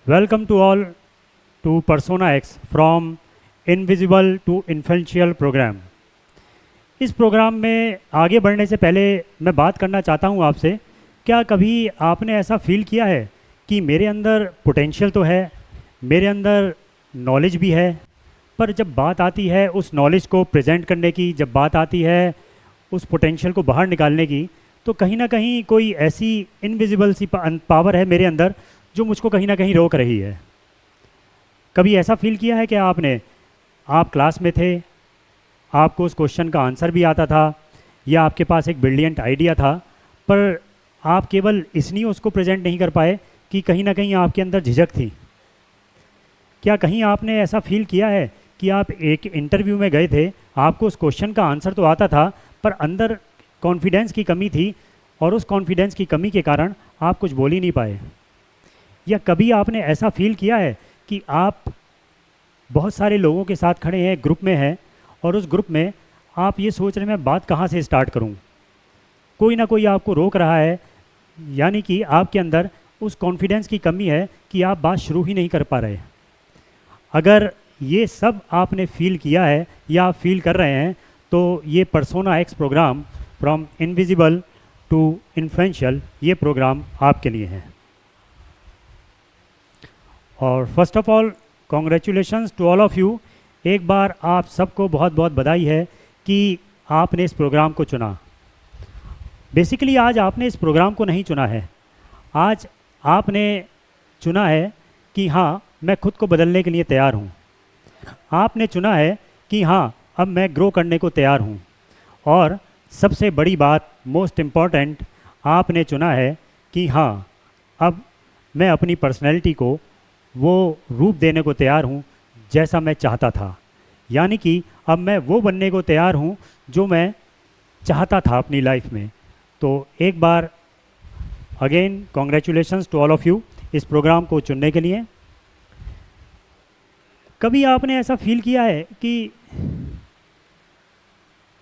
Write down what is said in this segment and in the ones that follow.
Welcome to all to Persona X from Invisible to Influential program. इस प्रोग्राम में आगे बढ़ने से पहले मैं बात करना चाहता हूँ आपसे। क्या कभी आपने ऐसा फील किया है कि मेरे अंदर पोटेंशियल तो है, मेरे अंदर नॉलेज भी है, पर जब बात आती है उस नॉलेज को प्रेजेंट करने की, जब बात आती है उस पोटेंशियल को बाहर निकालने की, तो कहीं ना कहीं कोई ऐसी इनविजिबल सी पावर है मेरे अंदर जो मुझको कहीं ना कहीं रोक रही है। कभी ऐसा फील किया है कि आपने, आप क्लास में थे, आपको उस क्वेश्चन का आंसर भी आता था या आपके पास एक ब्रिलियंट आइडिया था, पर आप केवल इसलिए उसको प्रेजेंट नहीं कर पाए कि कहीं ना कहीं आपके अंदर झिझक थी। क्या कहीं आपने ऐसा फील किया है कि आप एक इंटरव्यू में गए थे, आपको उस क्वेश्चन का आंसर तो आता था, पर अंदर कॉन्फिडेंस की कमी थी और उस कॉन्फिडेंस की कमी के कारण आप कुछ बोल ही नहीं पाए? या कभी आपने ऐसा फील किया है कि आप बहुत सारे लोगों के साथ खड़े हैं, ग्रुप में हैं, और उस ग्रुप में आप ये सोच रहे हैं मैं बात कहाँ से स्टार्ट करूँ, कोई ना कोई आपको रोक रहा है, यानी कि आपके अंदर उस कॉन्फिडेंस की कमी है कि आप बात शुरू ही नहीं कर पा रहे। अगर ये सब आपने फील किया है या आप फील कर रहे हैं, तो ये persona X program from invisible to influential, ये प्रोग्राम आपके लिए है। और first of all congratulations to all of you. एक बार आप सबको बहुत बहुत बधाई है कि आपने इस प्रोग्राम को चुना। बेसिकली आज आपने इस प्रोग्राम को नहीं चुना है, आज आपने चुना है कि हाँ, मैं खुद को बदलने के लिए तैयार हूँ। आपने चुना है कि हाँ, अब मैं ग्रो करने को तैयार हूँ। और सबसे बड़ी बात, मोस्ट इम्पॉर्टेंट, आपने चुना है कि हाँ, अब मैं अपनी पर्सनैलिटी को वो रूप देने को तैयार हूँ जैसा मैं चाहता था। यानी कि अब मैं वो बनने को तैयार हूँ जो मैं चाहता था अपनी लाइफ में। तो एक बार again congratulations to all of you इस प्रोग्राम को चुनने के लिए। कभी आपने ऐसा फील किया है कि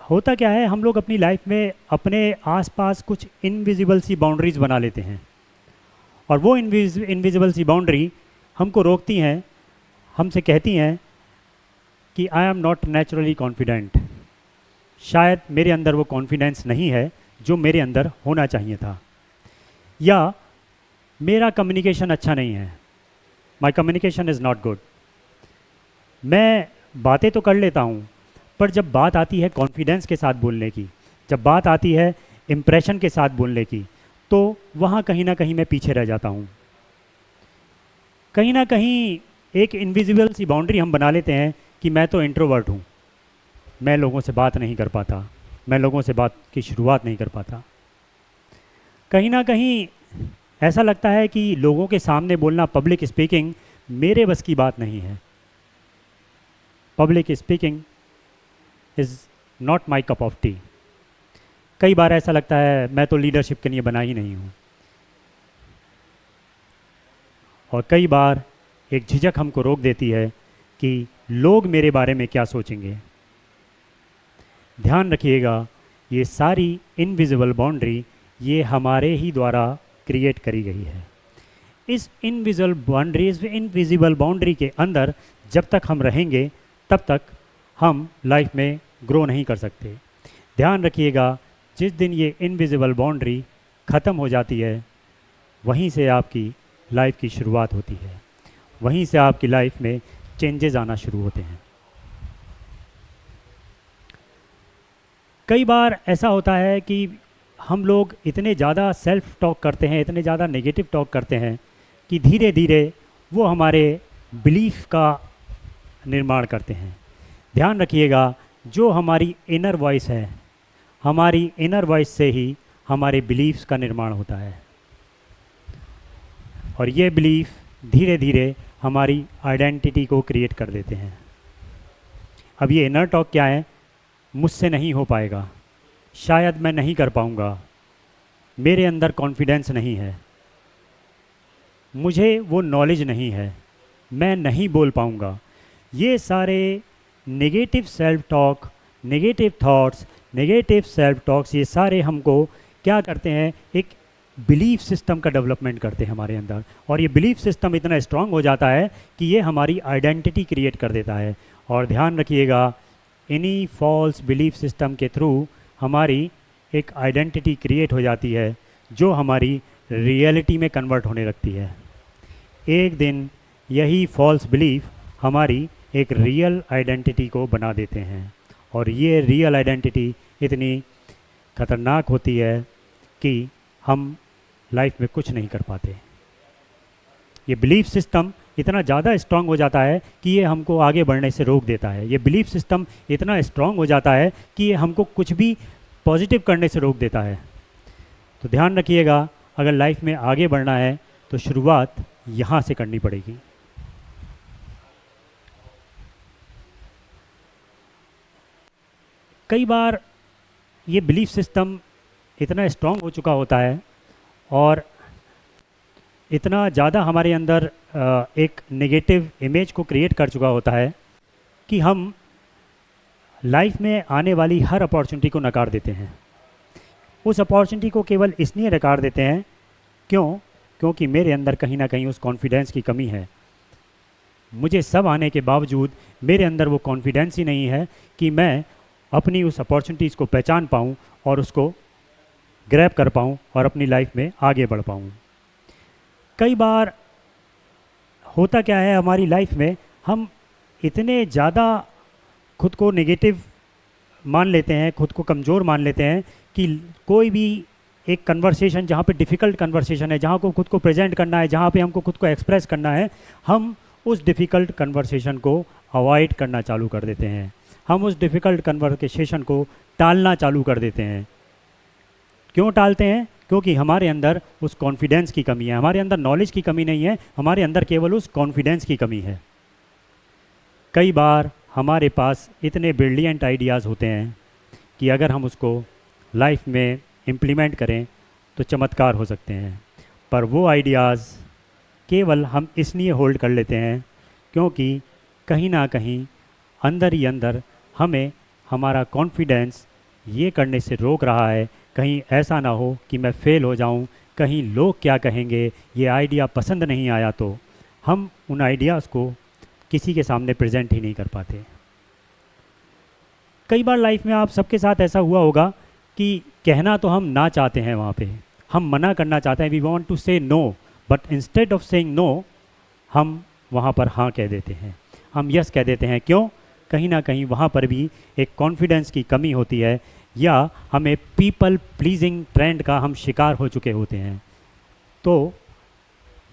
होता क्या है, हम लोग अपनी लाइफ में अपने आसपास कुछ इनविजिबल सी बाउंड्रीज़ बना लेते हैं, और वो इनविजिबल सी बाउंड्री हमको रोकती हैं, हमसे कहती हैं कि I am not naturally confident. शायद मेरे अंदर वो कॉन्फिडेंस नहीं है जो मेरे अंदर होना चाहिए था, या मेरा कम्युनिकेशन अच्छा नहीं है, my communication is not good. मैं बातें तो कर लेता हूँ, पर जब बात आती है कॉन्फिडेंस के साथ बोलने की, जब बात आती है इम्प्रेशन के साथ बोलने की, तो वहाँ कहीं ना कहीं मैं पीछे रह जाता हूँ। कहीं ना कहीं एक इनविजिबल सी बाउंड्री हम बना लेते हैं कि मैं तो इंट्रोवर्ट हूँ, मैं लोगों से बात नहीं कर पाता, मैं लोगों से बात की शुरुआत नहीं कर पाता। कहीं ना कहीं ऐसा लगता है कि लोगों के सामने बोलना, पब्लिक स्पीकिंग, मेरे बस की बात नहीं है। Public speaking is not my cup of T. कई बार ऐसा लगता है मैं तो लीडरशिप के लिए बना ही नहीं हूँ। और कई बार एक झिझक हमको रोक देती है कि लोग मेरे बारे में क्या सोचेंगे। ध्यान रखिएगा, ये सारी इनविजिबल बाउंड्री ये हमारे ही द्वारा क्रिएट करी गई है। इस इनविजिबल बाउंड्री के अंदर जब तक हम रहेंगे तब तक हम लाइफ में ग्रो नहीं कर सकते। ध्यान रखिएगा, जिस दिन ये इनविजिबल बाउंड्री ख़त्म हो जाती है, वहीं से आपकी लाइफ की शुरुआत होती है, वहीं से आपकी लाइफ में चेंजेस आना शुरू होते हैं। कई बार ऐसा होता है कि हम लोग इतने ज़्यादा सेल्फ टॉक करते हैं, इतने ज़्यादा नेगेटिव टॉक करते हैं कि धीरे धीरे वो हमारे बिलीफ का निर्माण करते हैं। ध्यान रखिएगा, जो हमारी इनर वॉइस है, हमारी इनर वॉइस से ही हमारे बिलीफ्स का निर्माण होता है, और ये बिलीफ धीरे धीरे हमारी आइडेंटिटी को क्रिएट कर देते हैं। अब ये इनर टॉक क्या है? मुझसे नहीं हो पाएगा, शायद मैं नहीं कर पाऊँगा, मेरे अंदर कॉन्फिडेंस नहीं है, मुझे वो नॉलेज नहीं है, मैं नहीं बोल पाऊँगा। ये सारे negative self talk, negative thoughts, negative self talks, ये सारे हमको क्या करते हैं? एक बिलीफ सिस्टम का डेवलपमेंट करते हैं हमारे अंदर, और ये बिलीफ सिस्टम इतना स्ट्रांग हो जाता है कि ये हमारी आइडेंटिटी क्रिएट कर देता है। और ध्यान रखिएगा, इन्हीं फॉल्स बिलीफ सिस्टम के थ्रू हमारी एक आइडेंटिटी क्रिएट हो जाती है जो हमारी रियलिटी में कन्वर्ट होने लगती है। एक दिन यही फॉल्स बिलीफ हमारी एक रियल आइडेंटिटी को बना देते हैं, और ये रियल आइडेंटिटी इतनी ख़तरनाक होती है कि हम लाइफ में कुछ नहीं कर पाते। ये बिलीफ सिस्टम इतना ज़्यादा स्ट्रांग हो जाता है कि ये हमको आगे बढ़ने से रोक देता है। ये बिलीफ सिस्टम इतना स्ट्रांग हो जाता है कि ये हमको कुछ भी पॉजिटिव करने से रोक देता है। तो ध्यान रखिएगा, अगर लाइफ में आगे बढ़ना है तो शुरुआत यहाँ से करनी पड़ेगी। कई बार ये बिलीफ सिस्टम इतना स्ट्रांग हो चुका होता है और इतना ज़्यादा हमारे अंदर एक नेगेटिव इमेज को क्रिएट कर चुका होता है कि हम लाइफ में आने वाली हर अपॉर्चुनिटी को नकार देते हैं। उस अपॉर्चुनिटी को केवल इसलिए नकार देते हैं क्योंकि मेरे अंदर कहीं ना कहीं उस कॉन्फिडेंस की कमी है। मुझे सब आने के बावजूद मेरे अंदर वो कॉन्फिडेंस ही नहीं है कि मैं अपनी उस अपॉर्चुनिटीज़ को पहचान पाऊँ और उसको ग्रैब कर पाऊँ और अपनी लाइफ में आगे बढ़ पाऊँ। कई बार होता क्या है हमारी लाइफ में, हम इतने ज़्यादा खुद को नेगेटिव मान लेते हैं, खुद को कमज़ोर मान लेते हैं कि कोई भी एक कन्वर्सेशन जहाँ पे डिफ़िकल्ट कन्वर्सेशन है, जहाँ को खुद को प्रेजेंट करना है, जहाँ पे हमको खुद को एक्सप्रेस करना है, हम उस डिफ़िकल्ट कन्वर्सेशन को अवॉइड करना चालू कर देते हैं। हम उस डिफ़िकल्ट कन्वर्सेशन को टालना चालू कर देते हैं। क्यों टालते हैं? क्योंकि हमारे अंदर उस कॉन्फिडेंस की कमी है। हमारे अंदर नॉलेज की कमी नहीं है, हमारे अंदर केवल उस कॉन्फिडेंस की कमी है। कई बार हमारे पास इतने ब्रिलियंट आइडियाज़ होते हैं कि अगर हम उसको लाइफ में इम्प्लीमेंट करें तो चमत्कार हो सकते हैं, पर वो आइडियाज़ केवल हम इसलिए होल्ड कर लेते हैं क्योंकि कहीं ना कहीं अंदर ही अंदर हमें हमारा कॉन्फिडेंस ये करने से रोक रहा है, कहीं ऐसा ना हो कि मैं फ़ेल हो जाऊं, कहीं लोग क्या कहेंगे, ये आइडिया पसंद नहीं आया, तो हम उन आइडियाज़ को किसी के सामने प्रेजेंट ही नहीं कर पाते। कई बार लाइफ में आप सबके साथ ऐसा हुआ होगा कि कहना तो हम ना चाहते हैं, वहाँ पे हम मना करना चाहते हैं, we want to say no, but instead of saying no हम वहाँ पर हाँ कह देते हैं, हम यस कह देते हैं। क्यों? कहीं ना कहीं वहाँ पर भी एक कॉन्फिडेंस की कमी होती है, या हमें पीपल प्लीजिंग ट्रेंड का हम शिकार हो चुके होते हैं। तो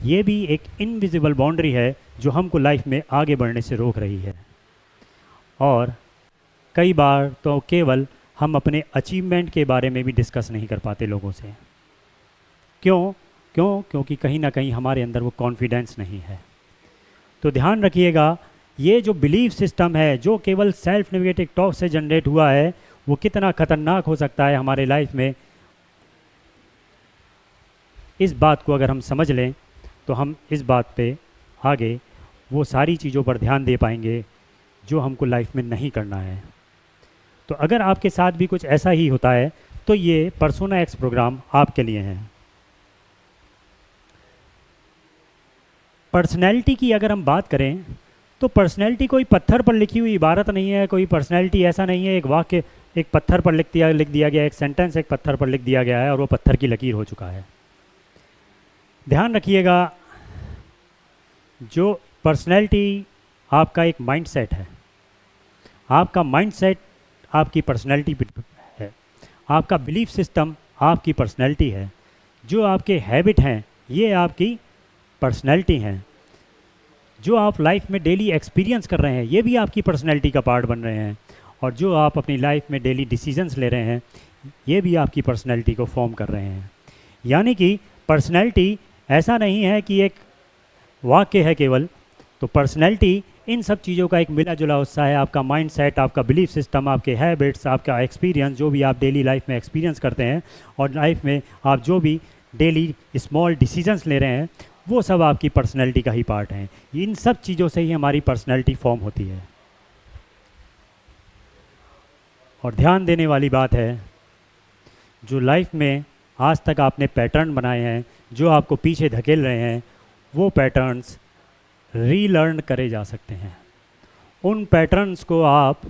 ये भी एक इनविजिबल बाउंड्री है जो हमको लाइफ में आगे बढ़ने से रोक रही है। और कई बार तो केवल हम अपने अचीवमेंट के बारे में भी डिस्कस नहीं कर पाते लोगों से। क्योंकि कहीं ना कहीं हमारे अंदर वो कॉन्फिडेंस नहीं है। तो ध्यान रखिएगा, ये जो बिलीफ सिस्टम है जो केवल सेल्फ नेगेटिव टॉक से जनरेट हुआ है, वो कितना ख़तरनाक हो सकता है हमारे लाइफ में। इस बात को अगर हम समझ लें तो हम इस बात पे आगे वो सारी चीज़ों पर ध्यान दे पाएंगे जो हमको लाइफ में नहीं करना है। तो अगर आपके साथ भी कुछ ऐसा ही होता है तो ये पर्सोना एक्स प्रोग्राम आपके लिए है। पर्सनैलिटी की अगर हम बात करें तो पर्सनैलिटी कोई पत्थर पर लिखी हुई इबारत नहीं है, कोई पर्सनैलिटी ऐसा नहीं है एक वाक्य एक पत्थर पर लिख दिया गया, एक सेंटेंस एक पत्थर पर लिख दिया गया है और वो पत्थर की लकीर हो चुका है। ध्यान रखिएगा, जो पर्सनैलिटी आपका एक माइंडसेट है, आपका माइंडसेट आपकी पर्सनैलिटी है, आपका बिलीफ सिस्टम आपकी पर्सनैलिटी है, जो आपके हैबिट हैं ये आपकी पर्सनैलिटी हैं, जो आप लाइफ में डेली एक्सपीरियंस कर रहे हैं ये भी आपकी पर्सनैलिटी का पार्ट बन रहे हैं, और जो आप अपनी लाइफ में डेली डिसीजंस ले रहे हैं ये भी आपकी पर्सनैलिटी को फॉर्म कर रहे हैं। यानी कि पर्सनैलिटी ऐसा नहीं है कि एक वाक्य है केवल, तो पर्सनैलिटी इन सब चीज़ों का एक मिला जुला हिस्सा है। आपका माइंडसेट, आपका बिलीफ सिस्टम, आपके हैबिट्स, आपका एक्सपीरियंस, जो भी आप डेली लाइफ में एक्सपीरियंस करते हैं और लाइफ में आप जो भी डेली स्मॉल डिसीजंस ले रहे हैं वो सब आपकी पर्सनैलिटी का ही पार्ट हैं। इन सब चीज़ों से ही हमारी पर्सनैलिटी फॉर्म होती है। और ध्यान देने वाली बात है, जो लाइफ में आज तक आपने पैटर्न बनाए हैं जो आपको पीछे धकेल रहे हैं, वो पैटर्न्स रीलर्न करे जा सकते हैं। उन पैटर्न्स को आप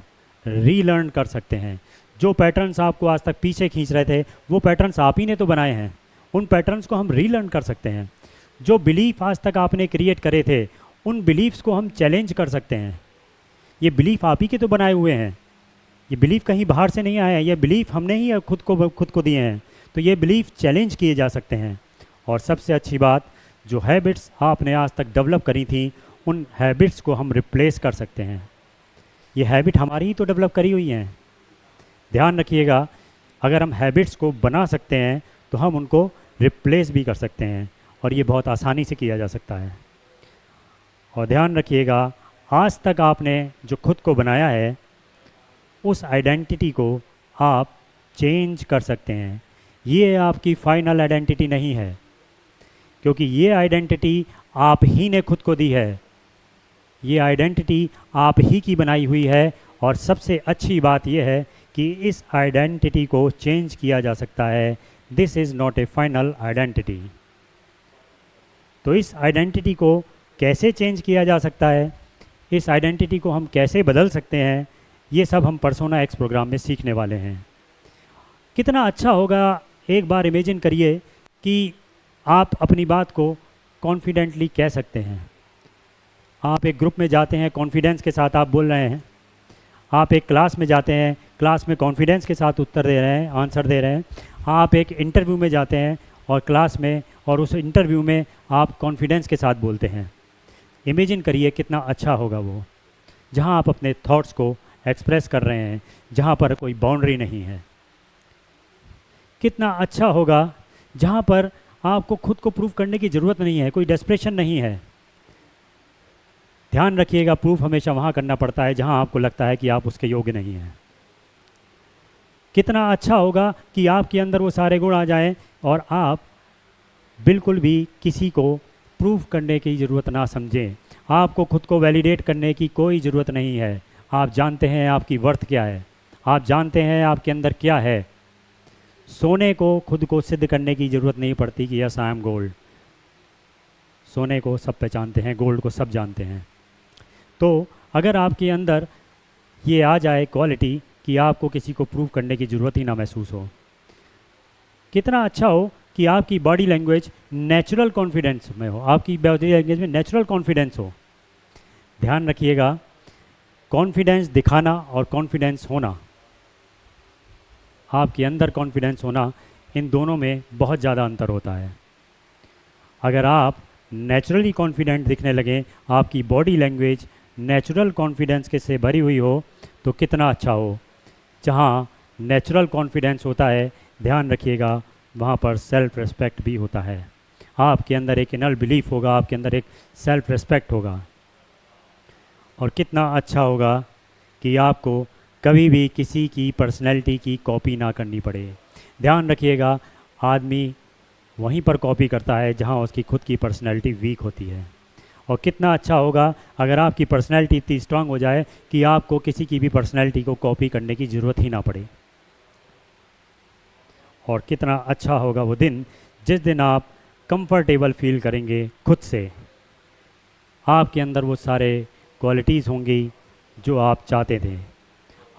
रीलर्न कर सकते हैं। जो पैटर्न्स आपको आज तक पीछे खींच रहे थे वो पैटर्न्स आप ही ने तो बनाए हैं, उन पैटर्न्स को हम रीलर्न कर सकते हैं। जो बिलीफ आज तक आपने क्रिएट करे थे उन बिलीफ्स को हम चैलेंज कर सकते हैं। ये बिलीफ आप ही के तो बनाए हुए हैं, ये बिलीफ कहीं बाहर से नहीं आए हैं, ये बिलीफ हमने ही खुद को दिए हैं। तो ये बिलीफ चैलेंज किए जा सकते हैं। और सबसे अच्छी बात, जो हैबिट्स आपने आज तक डेवलप करी थी उन हैबिट्स को हम रिप्लेस कर सकते हैं। ये हैबिट हमारी ही तो डेवलप करी हुई हैं। ध्यान रखिएगा, अगर हम हैबिट्स को बना सकते हैं तो हम उनको रिप्लेस भी कर सकते हैं, और ये बहुत आसानी से किया जा सकता है। और ध्यान रखिएगा, आज तक आपने जो खुद को बनाया है उस आइडेंटिटी को आप चेंज कर सकते हैं। ये आपकी फाइनल आइडेंटिटी नहीं है, क्योंकि ये आइडेंटिटी आप ही ने खुद को दी है। ये आइडेंटिटी आप ही की बनाई हुई है। और सबसे अच्छी बात यह है कि इस आइडेंटिटी को चेंज किया जा सकता है। This is not A final identity. तो इस आइडेंटिटी को कैसे चेंज किया जा सकता है, इस आइडेंटिटी को हम कैसे बदल सकते हैं, ये सब हम पर्सोना एक्स प्रोग्राम में सीखने वाले हैं। कितना अच्छा होगा, एक बार इमेजिन करिए कि आप अपनी बात को कॉन्फिडेंटली कह सकते हैं। आप एक ग्रुप में जाते हैं, कॉन्फिडेंस के साथ आप बोल रहे हैं। आप एक क्लास में जाते हैं, क्लास में कॉन्फिडेंस के साथ उत्तर दे रहे हैं, आंसर दे रहे हैं। आप एक इंटरव्यू में जाते हैं और क्लास में और उस इंटरव्यू में आप कॉन्फिडेंस के साथ बोलते हैं। इमेजिन करिए कितना अच्छा होगा वो, जहाँ आप अपने थॉट्स को एक्सप्रेस कर रहे हैं, जहाँ पर कोई बाउंड्री नहीं है। कितना अच्छा होगा जहाँ पर आपको खुद को प्रूव करने की ज़रूरत नहीं है, कोई डेस्परेशन नहीं है। ध्यान रखिएगा, प्रूफ हमेशा वहाँ करना पड़ता है जहाँ आपको लगता है कि आप उसके योग्य नहीं हैं। कितना अच्छा होगा कि आपके अंदर वो सारे गुण आ जाएं और आप बिल्कुल भी किसी को प्रूफ करने की ज़रूरत ना समझें। आपको खुद को वैलिडेट करने की कोई ज़रूरत नहीं है। आप जानते हैं आपकी वर्थ क्या है, आप जानते हैं आपके अंदर क्या है। सोने को खुद को सिद्ध करने की ज़रूरत नहीं पड़ती कि यस आई एम गोल्ड। सोने को सब पहचानते हैं, गोल्ड को सब जानते हैं। तो अगर आपके अंदर ये आ जाए क्वालिटी कि आपको किसी को प्रूव करने की ज़रूरत ही ना महसूस हो, कितना अच्छा हो कि आपकी बॉडी लैंग्वेज नेचुरल कॉन्फिडेंस में हो, आपकी बॉडी लैंग्वेज में नेचुरल कॉन्फिडेंस हो। ध्यान रखिएगा, कॉन्फिडेंस दिखाना और कॉन्फिडेंस होना, आपके अंदर कॉन्फिडेंस होना, इन दोनों में बहुत ज़्यादा अंतर होता है। अगर आप नेचुरली कॉन्फिडेंट दिखने लगें, आपकी बॉडी लैंग्वेज नेचुरल कॉन्फिडेंस के से भरी हुई हो, तो कितना अच्छा हो। जहाँ नेचुरल कॉन्फिडेंस होता है, ध्यान रखिएगा, वहाँ पर सेल्फ रिस्पेक्ट भी होता है। आपके अंदर एक इनर बिलीफ होगा, आपके अंदर एक सेल्फ रिस्पेक्ट होगा। और कितना अच्छा होगा कि आपको कभी भी किसी की पर्सनैलिटी की कॉपी ना करनी पड़े। ध्यान रखिएगा, आदमी वहीं पर कॉपी करता है जहाँ उसकी खुद की पर्सनैलिटी वीक होती है। और कितना अच्छा होगा अगर आपकी पर्सनैलिटी इतनी स्ट्रांग हो जाए कि आपको किसी की भी पर्सनैलिटी को कॉपी करने की ज़रूरत ही ना पड़े। और कितना अच्छा होगा वो दिन जिस दिन आप कंफर्टेबल फील करेंगे खुद से। आपके अंदर वो सारे क्वालिटीज़ होंगी जो आप चाहते थे,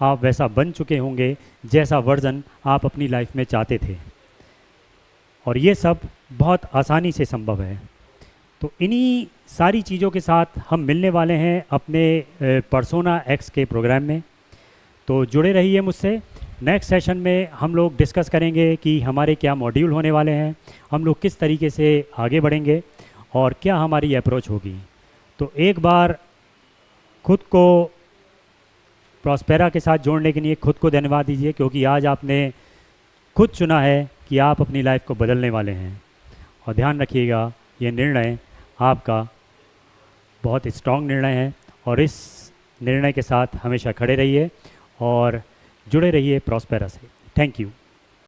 आप वैसा बन चुके होंगे जैसा वर्जन आप अपनी लाइफ में चाहते थे। और ये सब बहुत आसानी से संभव है। तो इन्हीं सारी चीज़ों के साथ हम मिलने वाले हैं अपने पर्सोना एक्स के प्रोग्राम में। तो जुड़े रहिए मुझसे। नेक्स्ट सेशन में हम लोग डिस्कस करेंगे कि हमारे क्या मॉड्यूल होने वाले हैं, हम लोग किस तरीके से आगे बढ़ेंगे और क्या हमारी अप्रोच होगी। तो एक बार खुद को प्रॉस्पेरा के साथ जोड़ने के लिए खुद को धन्यवाद दीजिए, क्योंकि आज आपने खुद चुना है कि आप अपनी लाइफ को बदलने वाले हैं। और ध्यान रखिएगा, ये निर्णय आपका बहुत स्ट्रॉन्ग निर्णय है और इस निर्णय के साथ हमेशा खड़े रहिए और जुड़े रहिए प्रॉस्पेरा से। Thank you.